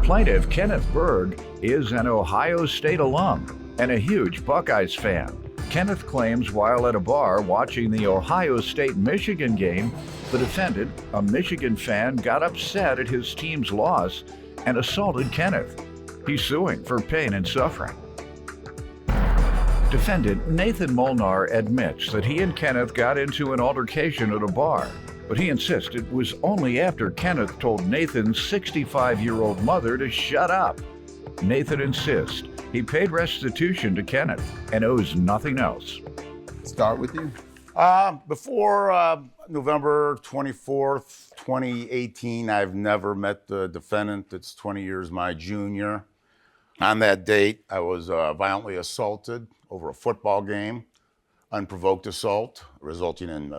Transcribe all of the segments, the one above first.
Plaintiff Kenneth Berg is an Ohio State alum and a huge Buckeyes fan. Kenneth claims while at a bar watching the Ohio State-Michigan game, the defendant, a Michigan fan, got upset at his team's loss and assaulted Kenneth. He's suing for pain and suffering. Defendant Nathan Molnar admits that he and Kenneth got into an altercation at a bar, but he insists it was only after Kenneth told Nathan's 65-year-old mother to shut up. Nathan insists he paid restitution to Kenneth and owes nothing else. Start with you. Before November 24th, 2018, I've never met the defendant. It's 20 years my junior. On that date, I was violently assaulted over a football game, unprovoked assault, resulting in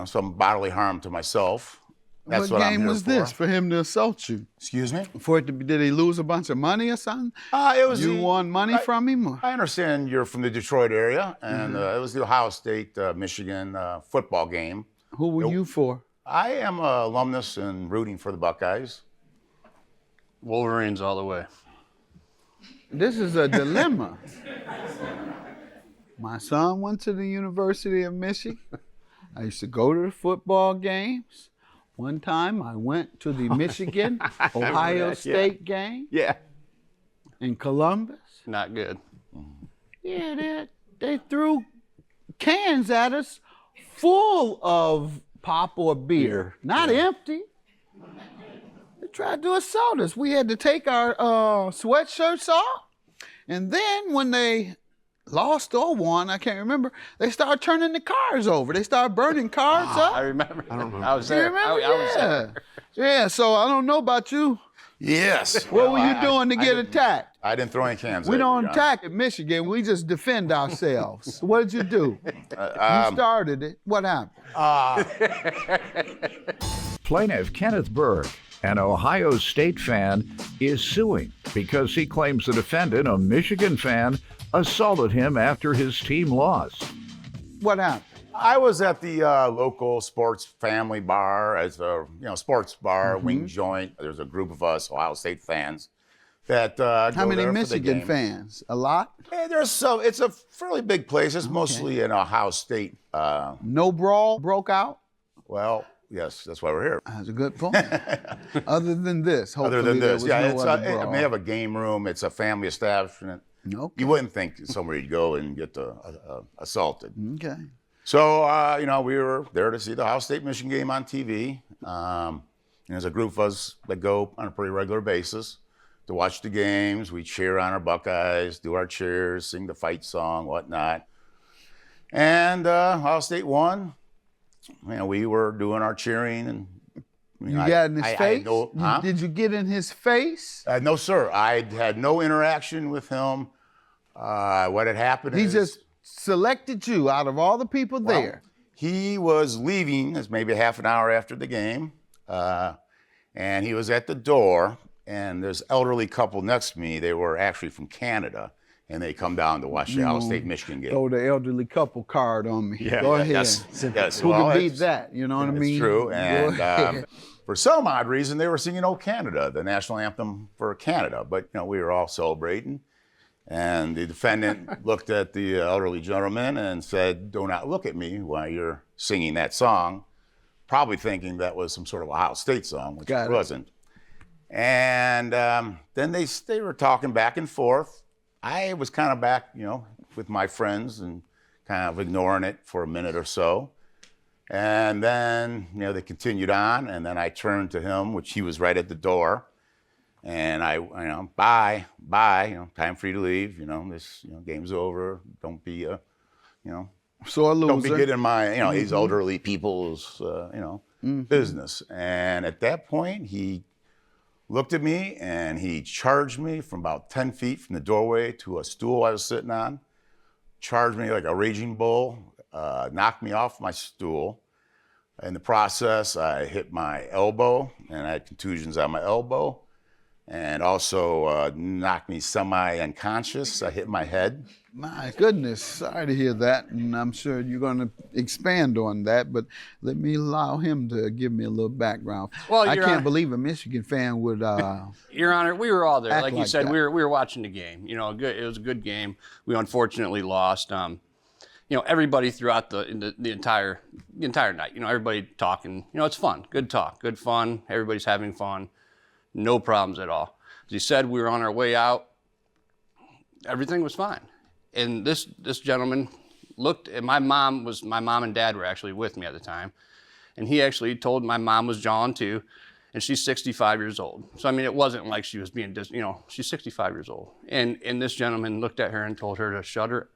some bodily harm to myself. That's what I'm here game was this for him to assault you? Excuse me? Did he lose a bunch of money or something? You won money from him? Or? I understand you're from the Detroit area, and it was the Ohio State-Michigan football game. Who were you for? I am an alumnus and rooting for the Buckeyes. Wolverines all the way. This is a dilemma. My son went to the University of Michigan. I used to go to the football games. One time I went to the Michigan Ohio State game. Yeah. In Columbus. Not good. Yeah, they threw cans at us full of pop or beer, not empty. They tried to assault us. We had to take our sweatshirts off, and then when they lost or won, I can't remember, they started turning the cars over. They started burning cars up. I remember. I don't remember. I was there. You remember? I was there. Yeah, so I don't know about you. Yes. What were you doing to get attacked? I didn't throw any cans. We don't attack at Michigan. We just defend ourselves. What did you do? You started it. What happened? Plaintiff Kenneth Berg, an Ohio State fan, is suing because he claims the defendant, a Michigan fan, assaulted him after his team lost. What happened? I was at the local sports family bar, as a sports bar, wing joint. There's a group of us, Ohio State fans, that How many Michigan fans? A lot? Hey, it's a fairly big place. It's mostly an Ohio State. No brawl broke out? Well, yes, that's why we're here. That's a good point. Other than this, hopefully Other than this, there was no other brawl. they have a game room. It's a family establishment. Okay. You wouldn't think somewhere you'd go and get assaulted. Okay. So, we were there to see the Ohio State-Michigan game on TV. And there's a group of us that go on a pretty regular basis to watch the games. We cheer on our Buckeyes, do our cheers, sing the fight song, whatnot. And Ohio State won. We were doing our cheering. And you got in his face? Huh? Did you get in his face? No, sir. I had no interaction with him. What had happened He is... just selected you out of all the people there. He was leaving, it's maybe half an hour after the game, and he was at the door, and there's an elderly couple next to me. They were actually from Canada, and they come down to watch the Ohio State-Michigan game. Throw the elderly couple card on me. Yeah, Go ahead. Yes. Who can beat that? You know what I mean? It's true, and for some odd reason, they were singing "Oh Canada," the national anthem for Canada, but we were all celebrating. And the defendant looked at the elderly gentleman and said, "Do not look at me while you're singing that song," probably thinking that was some sort of Ohio State song, which it wasn't. And then they were talking back and forth. I was kind of back, with my friends and kind of ignoring it for a minute or so. And then, they continued on, and then I turned to him, which he was right at the door. And I, bye, time for you to leave. This, game's over. Don't be a, So a loser. Don't be getting my, these elderly people's, business. And at that point, he looked at me and he charged me from about 10 feet from the doorway to a stool I was sitting on. Charged me like a raging bull, knocked me off my stool. In the process, I hit my elbow and I had contusions on my elbow. and also knocked me semi-unconscious. I hit my head. My goodness, sorry to hear that, and I'm sure you're going to expand on that, but let me allow him to give me a little background. Well, I Your can't Honor, believe a Michigan fan would Your Honor, we were all there. act Like you like said, that. we were watching the game. You know, it was a good game. We unfortunately lost. You know, everybody throughout the entire night. You know, everybody talking. You know, it's fun, good talk, good fun. Everybody's having fun, no problems at all. As you said, we were on our way out. Everything was fine. And this gentleman looked at my mom and dad were actually with me at the time. And he actually told my mom was jawing too. And she's 65 years old. So, I mean, it wasn't like she was being, you know, she's 65 years old. And this gentleman looked at her and told her to shut her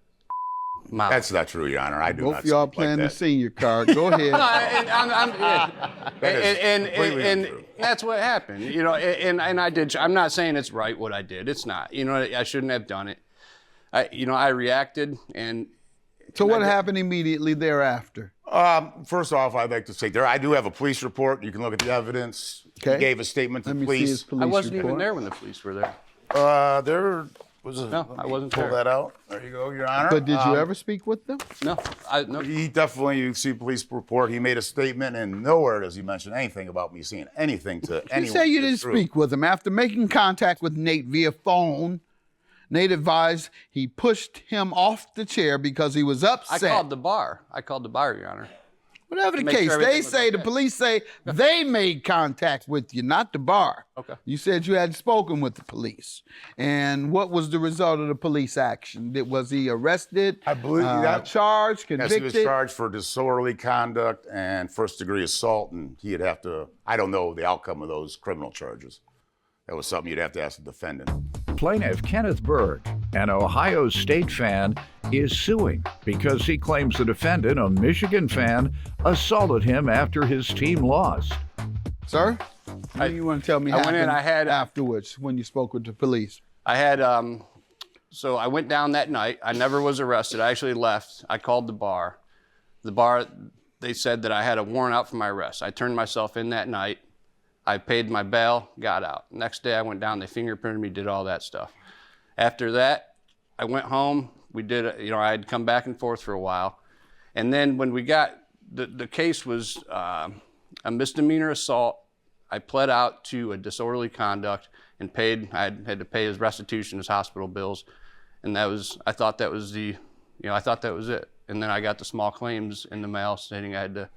mouth. That's not true, Your Honor. I do both not of y'all speak like playing the that. senior card. Go ahead. And that's what happened, you know. And I did. I'm not saying it's right what I did. It's not. You know, I shouldn't have done it. I reacted, and So what happened immediately thereafter? First off, I'd like to say I do have a police report. You can look at the evidence. Okay. He gave a statement to Let the me see police. his police I wasn't report. even there when the police were there. There was a. No, I wasn't pull there. that out. There you go, Your Honor. But did you ever speak with them? No, no. He definitely, you see police report, he made a statement, and nowhere does he mention anything about me seeing anything to anyone. You say you didn't through. speak with him. After making contact with Nate via phone, Nate advised he pushed him off the chair because he was I upset. called the bar. Your Honor. Whatever the make case, sure they everything was say, the okay. police say they made contact with you, not the bar. Okay. You said you had spoken with the police. And what was the result of the police action? Was he arrested? I believe that- charged, Yes, convicted? he was charged for disorderly conduct and first-degree assault, and he'd have to, I don't know the outcome of those criminal charges. That was something you'd have to ask the defendant. Plaintiff Kenneth Berg, an Ohio State fan, is suing because he claims the defendant, a Michigan fan, assaulted him after his team lost. Sir, what do you want to tell me I went in, happened I had- afterwards when you spoke with the police? I had, so I went down that night. I never was arrested. I actually left. I called the bar. The bar, they said that I had a warrant out for my arrest. I turned myself in that night. I paid my bail, got out. Next day I went down, they fingerprinted me, did all that stuff. After that, I went home. We did, you know, I had come back and forth for a while. And then when we got, the case was a misdemeanor assault. I pled out to a disorderly conduct and paid, I had to pay his restitution, his hospital bills. And that was, I thought that was it. And then I got the small claims in the mail stating I had to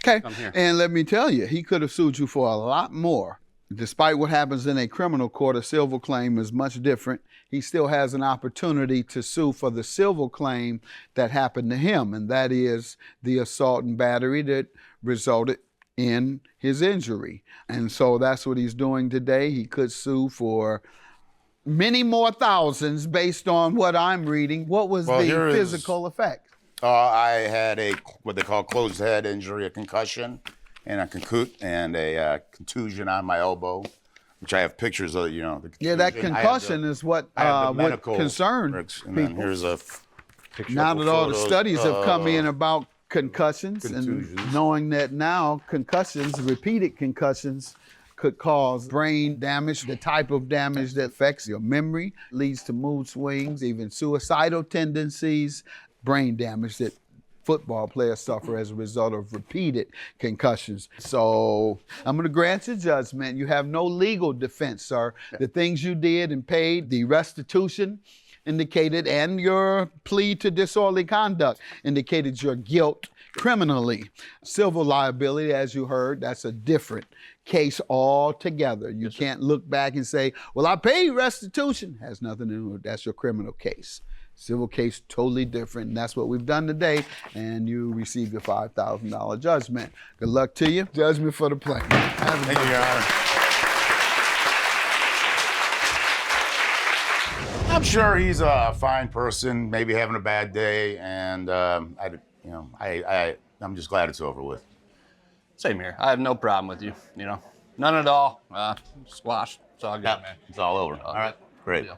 Okay, come here. and let me tell you, he could have sued you for a lot more. Despite what happens in a criminal court, a civil claim is much different. He still has an opportunity to sue for the civil claim that happened to him, and that is the assault and battery that resulted in his injury. And so that's what he's doing today. He could sue for many more thousands based on what I'm reading. What was Well, the here is- physical effect? I had what they call closed head injury, a concussion, and a contusion on my elbow, which I have pictures of. You know, the Yeah, that contusion. concussion is what I have the what medical concerned records, and then people. here's a picture. Now of that all the photos studies have come in of- about concussions and contusions. knowing that now concussions, repeated concussions, could cause brain damage, the type of damage that affects your memory, leads to mood swings, even suicidal tendencies, brain damage that football players suffer as a result of repeated concussions. So I'm going to grant you judgment. You have no legal defense, sir. The things you did and paid, the restitution indicated, and your plea to disorderly conduct indicated your guilt criminally. Civil liability, as you heard, that's a different case altogether. You can't look back and say, well, I paid restitution. Has nothing to do with that's your criminal case. Civil case, totally different. And that's what we've done today. And you receive your $5,000 judgment. Good luck to you. Judgment for the plaintiff. Thank you, Your Honor. I'm sure he's a fine person, maybe having a bad day, and I'm just glad it's over with. Same here. I have no problem with you, you know. None at all. Squash. It's all good, man. It's all over. All right, great. Yeah.